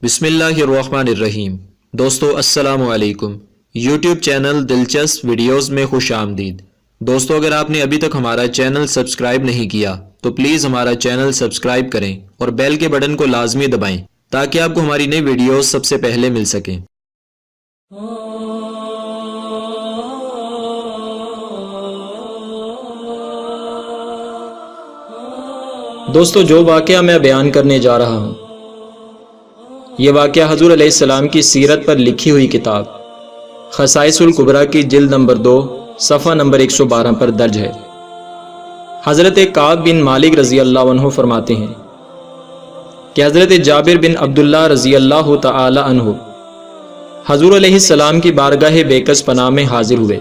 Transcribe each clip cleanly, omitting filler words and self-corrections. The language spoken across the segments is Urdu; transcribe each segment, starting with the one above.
بسم اللہ الرحمن الرحیم۔ دوستو السلام علیکم۔ یوٹیوب چینل دلچسپ ویڈیوز میں خوش آمدید۔ دوستو اگر آپ نے ابھی تک ہمارا چینل سبسکرائب نہیں کیا تو پلیز ہمارا چینل سبسکرائب کریں اور بیل کے بٹن کو لازمی دبائیں تاکہ آپ کو ہماری نئی ویڈیوز سب سے پہلے مل سکیں۔ دوستو جو واقعہ میں بیان کرنے جا رہا ہوں یہ واقعہ حضور علیہ السلام کی سیرت پر لکھی ہوئی کتاب خصائص الکبریٰ کی جلد نمبر 2 صفحہ نمبر 112 پر درج ہے۔ حضرت کعب بن مالک رضی اللہ عنہ فرماتے ہیں کہ حضرت جابر بن عبداللہ رضی اللہ تعالی عنہ حضور علیہ السلام کی بارگاہ بیکس پناہ میں حاضر ہوئے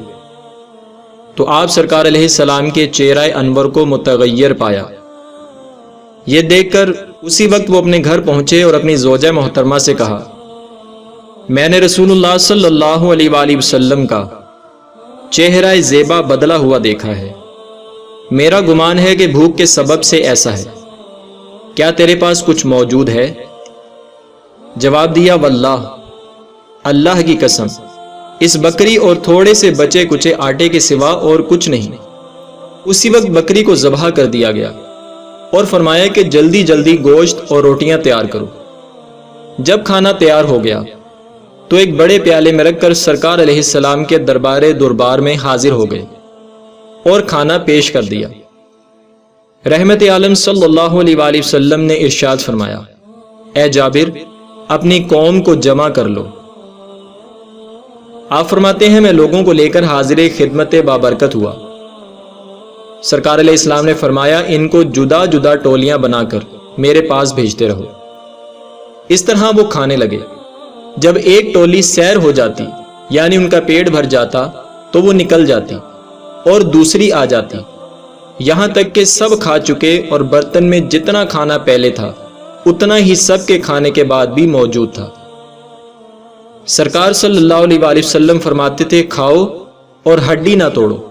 تو آپ سرکار علیہ السلام کے چہرہ انور کو متغیر پایا۔ یہ دیکھ کر اسی وقت وہ اپنے گھر پہنچے اور اپنی زوجہ محترمہ سے کہا، میں نے رسول اللہ صلی اللہ علیہ وآلہ وسلم کا چہرہ زیبا بدلا ہوا دیکھا ہے، میرا گمان ہے کہ بھوک کے سبب سے ایسا ہے، کیا تیرے پاس کچھ موجود ہے؟ جواب دیا، واللہ، اللہ کی قسم، اس بکری اور تھوڑے سے بچے کچے آٹے کے سوا اور کچھ نہیں۔ اسی وقت بکری کو ذبح کر دیا گیا اور فرمایا کہ جلدی جلدی گوشت اور روٹیاں تیار کرو۔ جب کھانا تیار ہو گیا تو ایک بڑے پیالے میں رکھ کر سرکار علیہ السلام کے دربار میں حاضر ہو گئے اور کھانا پیش کر دیا۔ رحمت عالم صلی اللہ علیہ وآلہ وسلم نے ارشاد فرمایا، اے جابر، اپنی قوم کو جمع کر لو۔ آپ فرماتے ہیں میں لوگوں کو لے کر حاضر خدمت بابرکت ہوا۔ سرکار علیہ السلام نے فرمایا، ان کو جدا جدا ٹولیاں بنا کر میرے پاس بھیجتے رہو۔ اس طرح وہ کھانے لگے۔ جب ایک ٹولی سیر ہو جاتی یعنی ان کا پیٹ بھر جاتا تو وہ نکل جاتی اور دوسری آ جاتی، یہاں تک کہ سب کھا چکے اور برتن میں جتنا کھانا پہلے تھا اتنا ہی سب کے کھانے کے بعد بھی موجود تھا۔ سرکار صلی اللہ علیہ وآلہ وسلم فرماتے تھے، کھاؤ اور ہڈی نہ توڑو۔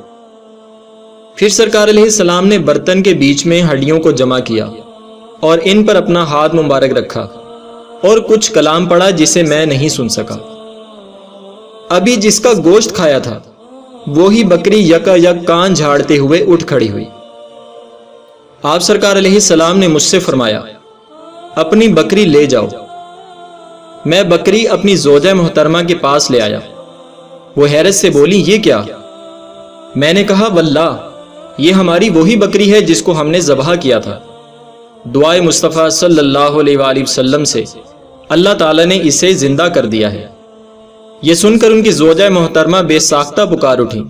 پھر سرکار علیہ السلام نے برتن کے بیچ میں ہڈیوں کو جمع کیا اور ان پر اپنا ہاتھ مبارک رکھا اور کچھ کلام پڑھا جسے میں نہیں سن سکا۔ ابھی جس کا گوشت کھایا تھا وہی بکری یکا یک کان جھاڑتے ہوئے اٹھ کھڑی ہوئی۔ آپ سرکار علیہ السلام نے مجھ سے فرمایا، اپنی بکری لے جاؤ۔ میں بکری اپنی زوجہ محترمہ کے پاس لے آیا۔ وہ حیرت سے بولی، یہ کیا؟ میں نے کہا، واللہ، یہ ہماری وہی بکری ہے جس کو ہم نے ذبح کیا تھا۔ دعائے مصطفیٰ صلی اللہ علیہ وآلہ وسلم سے اللہ تعالیٰ نے اسے زندہ کر دیا ہے۔ یہ سن کر ان کی زوجہ محترمہ بے ساختہ پکار اٹھی،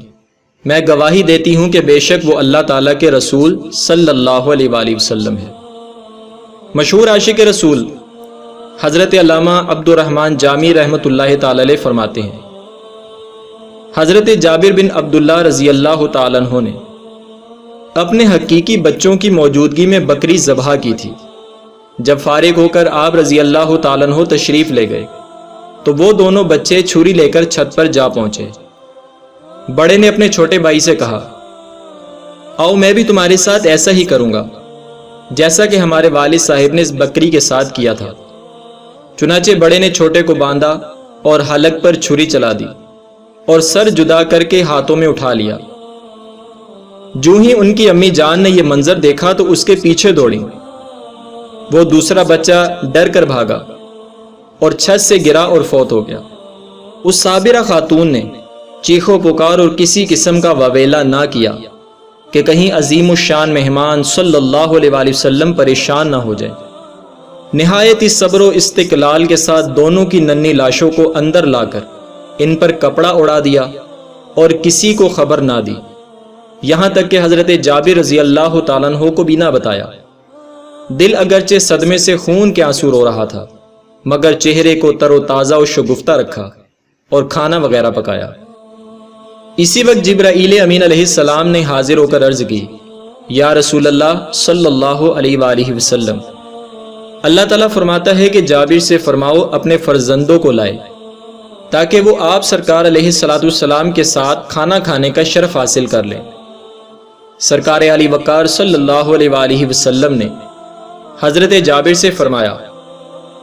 میں گواہی دیتی ہوں کہ بے شک وہ اللہ تعالیٰ کے رسول صلی اللہ علیہ وآلہ وسلم ہے۔ مشہور عاشق رسول حضرت علامہ عبد الرحمن جامی رحمۃ اللہ تعالی علیہ فرماتے ہیں، حضرت جابر بن عبداللہ رضی اللہ تعالیٰ عنہ نے اپنے حقیقی بچوں کی موجودگی میں بکری ذبح کی تھی۔ جب فارغ ہو کر آپ رضی اللہ تعالیٰ عنہ تشریف لے گئے تو وہ دونوں بچے چھری لے کر چھت پر جا پہنچے۔ بڑے نے اپنے چھوٹے بھائی سے کہا، آؤ میں بھی تمہارے ساتھ ایسا ہی کروں گا جیسا کہ ہمارے والد صاحب نے اس بکری کے ساتھ کیا تھا۔ چنانچہ بڑے نے چھوٹے کو باندھا اور حلق پر چھری چلا دی اور سر جدا کر کے ہاتھوں میں اٹھا لیا۔ جو ہی ان کی امی جان نے یہ منظر دیکھا تو اس کے پیچھے دوڑی۔ وہ دوسرا بچہ ڈر کر بھاگا اور چھت سے گرا اور فوت ہو گیا۔ اس صابرہ خاتون نے چیخ و پکار اور کسی قسم کا واویلا نہ کیا کہ کہیں عظیم الشان مہمان صلی اللہ علیہ وآلہ وسلم پریشان نہ ہو جائے۔ نہایت ہی صبر و استقلال کے ساتھ دونوں کی ننھی لاشوں کو اندر لا کر ان پر کپڑا اڑا دیا اور کسی کو خبر نہ دی، یہاں تک کہ حضرت جابر رضی اللہ تعالیٰ عنہ کو بھی نہ بتایا۔ دل اگرچہ صدمے سے خون کے آنسو رو رہا تھا مگر چہرے کو تر و تازہ و شگفتہ رکھا اور کھانا وغیرہ پکایا۔ اسی وقت جبرائیل امین علیہ السلام نے حاضر ہو کر عرض کی، یا رسول اللہ صلی اللہ علیہ وآلہ وسلم، اللہ تعالیٰ فرماتا ہے کہ جابر سے فرماؤ اپنے فرزندوں کو لائے تاکہ وہ آپ سرکار علیہ السلام کے ساتھ کھانا کھانے کا شرف حاصل کر لیں۔ سرکار علی وقار صلی اللہ علیہ وآلہ وسلم نے حضرت جابر سے فرمایا،